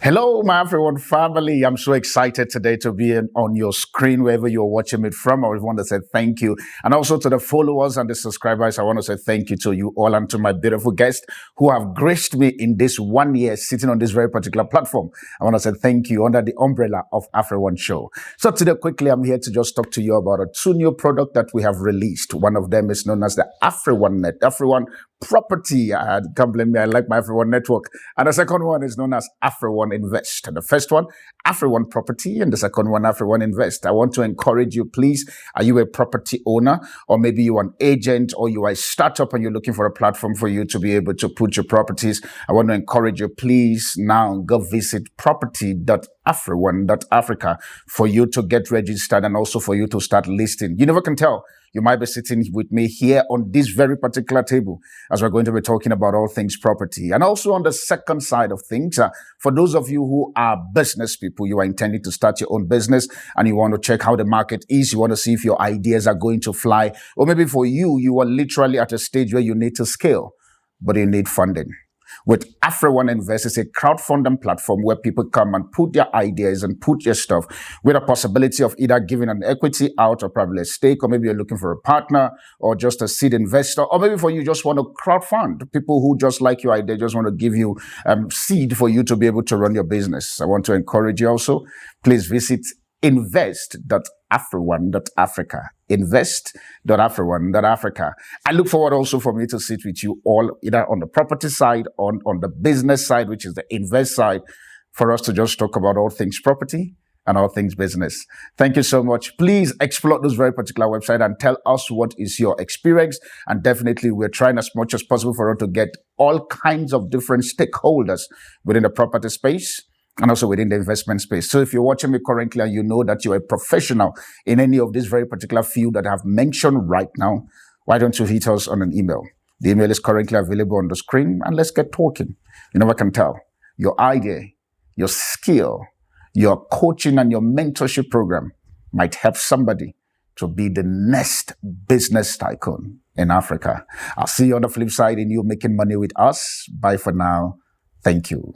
Hello, my AfriOne family. I'm so excited today to be on your screen, wherever you're watching it from. I want to say thank you. And also to the followers and the subscribers, I want to say thank you to you all and to my beautiful guests who have graced me in this 1 year sitting on this very particular platform. I want to say thank you under the umbrella of AfriOne Show. So today, quickly, I'm here to just talk to you about two new products that we have released. One of them is known as the AfriOne Property. Can't blame me. I like my AfriOne network. And the second one is known as AfriOne Invest. And the first one, AfriOne Property, and the second one, AfriOne Invest. I want to encourage you, please. Are you a property owner, or maybe you're an agent, or you are a startup and you're looking for a platform for you to be able to put your properties? I want to encourage you, please, now go visit property.afrione.africa for you to get registered and also for you to start listing. You never can tell. You might be sitting with me here on this very particular table as we're going to be talking about all things property. And also on the second side of things, for those of you who are business people, you are intending to start your own business and you want to check how the market is, you want to see if your ideas are going to fly, or maybe for you, you are literally at a stage where you need to scale, but you need funding. With AfriOne Invest, it's a crowdfunding platform where people come and put their ideas and put their stuff with a possibility of either giving an equity out or probably a stake, or maybe you're looking for a partner or just a seed investor, or maybe for you just want to crowdfund people who just like your idea, just want to give you seed for you to be able to run your business. I want to encourage you also, please visit invest.afrione.africa. Invest.afrione.africa. I look forward also for me to sit with you all, either on the property side, on the business side, which is the invest side, for us to just talk about all things property and all things business. Thank you so much. Please explore this very particular website and tell us what is your experience. And definitely we're trying as much as possible for us to get all kinds of different stakeholders within the property space and also within the investment space. So if you're watching me currently and you know that you're a professional in any of this very particular field that I have mentioned right now, why don't you hit us on an email? The email is currently available on the screen, and let's get talking. You never can tell. Your idea, your skill, your coaching and your mentorship program might help somebody to be the next business tycoon in Africa. I'll see you on the flip side in you making money with us. Bye for now. Thank you.